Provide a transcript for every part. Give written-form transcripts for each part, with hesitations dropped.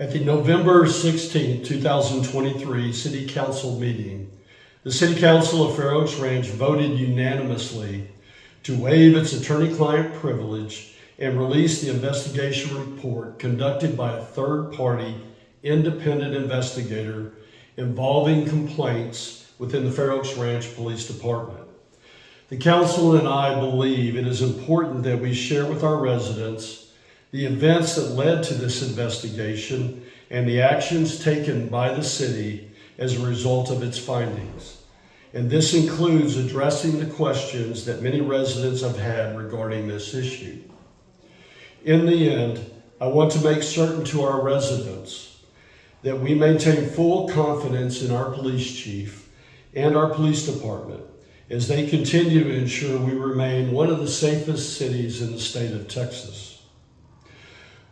At the November 16, 2023 City Council meeting, the City Council of Fair Oaks Ranch voted unanimously to waive its attorney-client privilege and release the investigation report conducted by a third-party independent investigator involving complaints within the Fair Oaks Ranch Police Department. The council and I believe it is important that we share with our residents the events that led to this investigation and the actions taken by the city as a result of its findings. And this includes addressing the questions that many residents have had regarding this issue. In the end, I want to make certain to our residents that we maintain full confidence in our police chief and our police department as they continue to ensure we remain one of the safest cities in the state of Texas.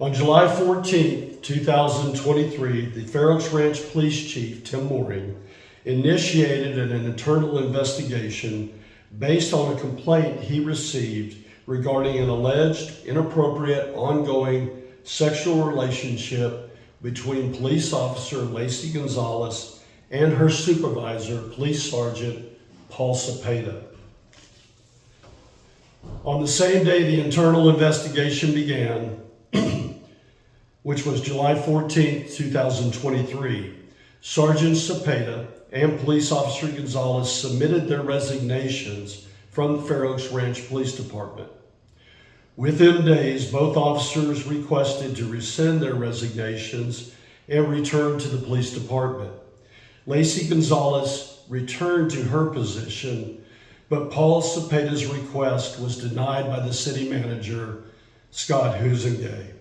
On July 14, 2023, the Fair Oaks Ranch Police Chief, Tim Mooring, initiated an internal investigation based on a complaint he received regarding an alleged inappropriate ongoing sexual relationship between police officer Lacey Gonzalez and her supervisor, Police Sergeant Paul Cepeda. On the same day the internal investigation began, which was July 14, 2023, Sergeant Cepeda and Police Officer Gonzalez submitted their resignations from the Fair Oaks Ranch Police Department. Within days, both officers requested to rescind their resignations and return to the police department. Lacey Gonzalez returned to her position, but Paul Cepeda's request was denied by the city manager, Scott Huzengay.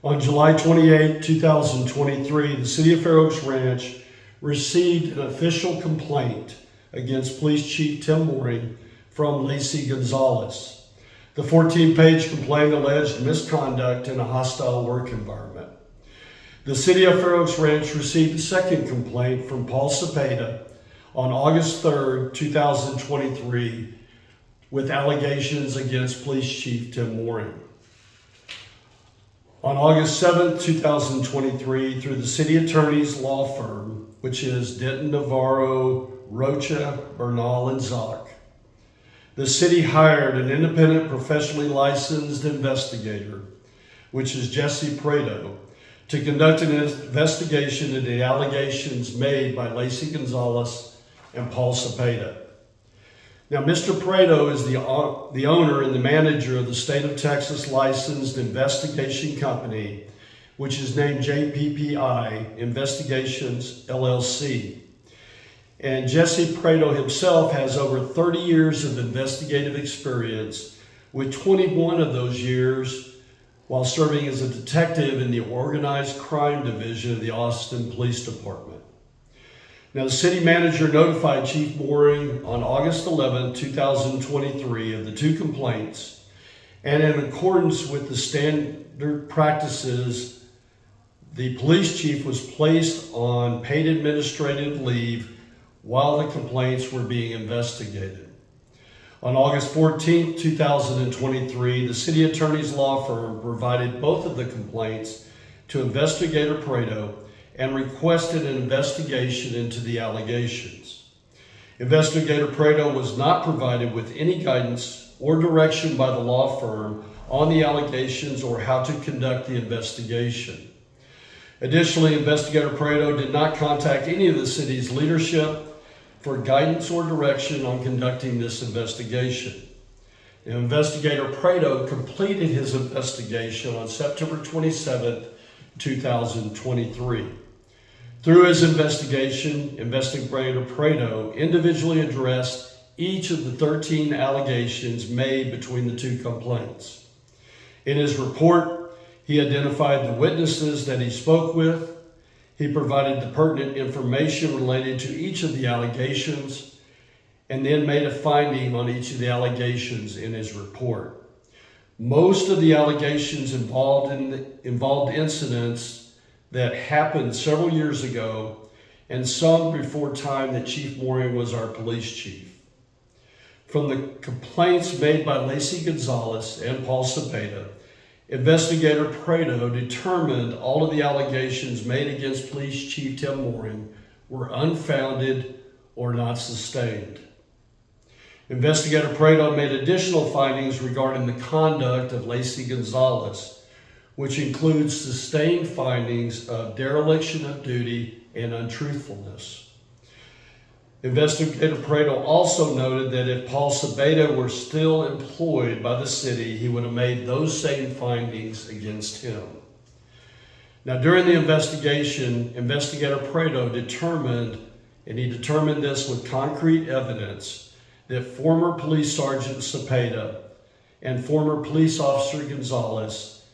On July 28, 2023, the City of Fair Oaks Ranch received an official complaint against Police Chief Tim Mooring from Lacey Gonzalez. The 14-page complaint alleged misconduct in a hostile work environment. The City of Fair Oaks Ranch received a second complaint from Paul Cepeda on August 3, 2023, with allegations against Police Chief Tim Mooring. On August 7, 2023, through the city attorney's law firm, which is Denton, Navarro, Rocha, Bernal, and Zock, the city hired an independent professionally licensed investigator, which is Jesse Prado, to conduct an investigation into the allegations made by Lacey Gonzalez and Paul Cepeda. Now, Mr. Prado is the owner and the manager of the state of Texas licensed investigation company, which is named JPPI Investigations, LLC. And Jesse Prado himself has over 30 years of investigative experience, with 21 of those years while serving as a detective in the Organized Crime Division of the Austin Police Department. Now, the city manager notified Chief Mooring on August 11, 2023 of the two complaints, and in accordance with the standard practices, the police chief was placed on paid administrative leave while the complaints were being investigated. On August 14, 2023, the city attorney's law firm provided both of the complaints to Investigator Prado and requested an investigation into the allegations. Investigator Prado was not provided with any guidance or direction by the law firm on the allegations or how to conduct the investigation. Additionally, Investigator Prado did not contact any of the city's leadership for guidance or direction on conducting this investigation. Now, Investigator Prado completed his investigation on September 27, 2023. Through his investigation, Investigator Prado individually addressed each of the 13 allegations made between the two complaints. In his report, he identified the witnesses that he spoke with. He provided the pertinent information related to each of the allegations, and then made a finding on each of the allegations in his report. Most of the allegations involved incidents that happened several years ago, and some before time that Chief Mooring was our police chief. From the complaints made by Lacey Gonzalez and Paul Cepeda, Investigator Prado determined all of the allegations made against Police Chief Tim Mooring were unfounded or not sustained. Investigator Prado made additional findings regarding the conduct of Lacey Gonzalez, which includes sustained findings of dereliction of duty and untruthfulness. Investigator Prado also noted that if Paul Sabeda were still employed by the city, he would have made those same findings against him. Now, during the investigation, Investigator Prado determined this with concrete evidence, that former Police Sergeant Cepeda and former Police Officer Gonzalez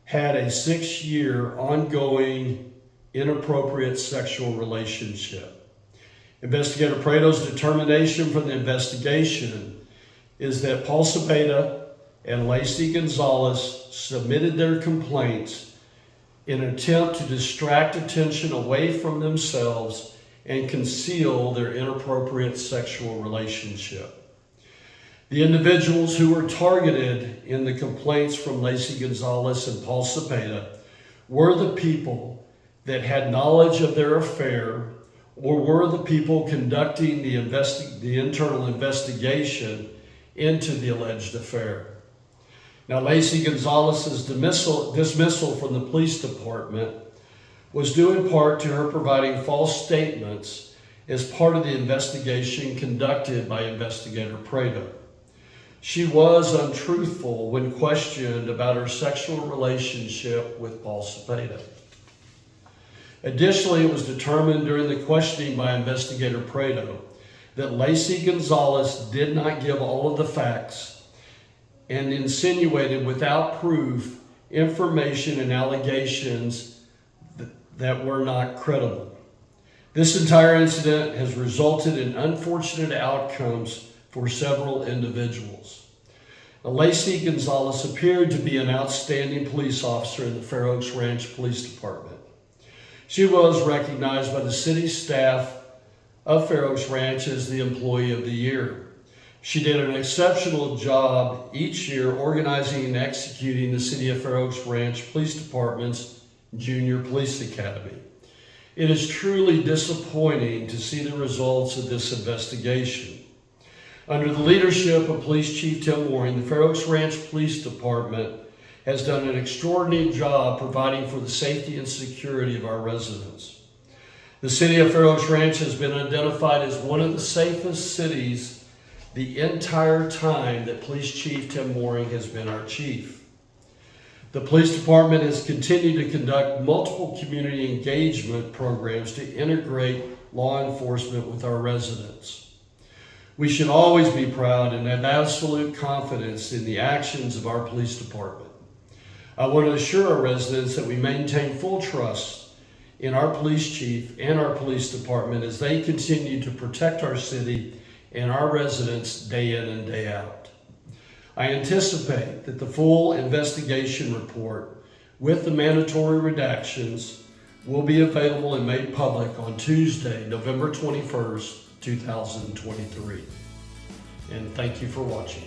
had a 6-year ongoing inappropriate sexual relationship. Investigator Prado's determination from the investigation is that Paul Cepeda and Lacey Gonzalez submitted their complaints in an attempt to distract attention away from themselves and conceal their inappropriate sexual relationship. The individuals who were targeted in the complaints from Lacey Gonzalez and Paul Cepeda were the people that had knowledge of their affair or were the people conducting the internal investigation into the alleged affair. Now, Lacey Gonzalez's dismissal from the police department was due in part to her providing false statements as part of the investigation conducted by Investigator Prado. She was untruthful when questioned about her sexual relationship with Paul Cepeda. Additionally, it was determined during the questioning by Investigator Prado that Lacey Gonzalez did not give all of the facts and insinuated without proof information and allegations that were not credible. This entire incident has resulted in unfortunate outcomes for several individuals. Now, Lacey Gonzalez appeared to be an outstanding police officer in the Fair Oaks Ranch Police Department. She was recognized by the city staff of Fair Oaks Ranch as the Employee of the Year. She did an exceptional job each year organizing and executing the City of Fair Oaks Ranch Police Department's Junior Police Academy. It is truly disappointing to see the results of this investigation. Under the leadership of Police Chief Tim Mooring, the Fair Oaks Ranch Police Department has done an extraordinary job providing for the safety and security of our residents. The City of Fair Oaks Ranch has been identified as one of the safest cities the entire time that Police Chief Tim Mooring has been our chief. The police department has continued to conduct multiple community engagement programs to integrate law enforcement with our residents. We should always be proud and have absolute confidence in the actions of our police department. I want to assure our residents that we maintain full trust in our police chief and our police department as they continue to protect our city and our residents day in and day out. I anticipate that the full investigation report with the mandatory redactions will be available and made public on Tuesday, November 21st, 2023. And thank you for watching.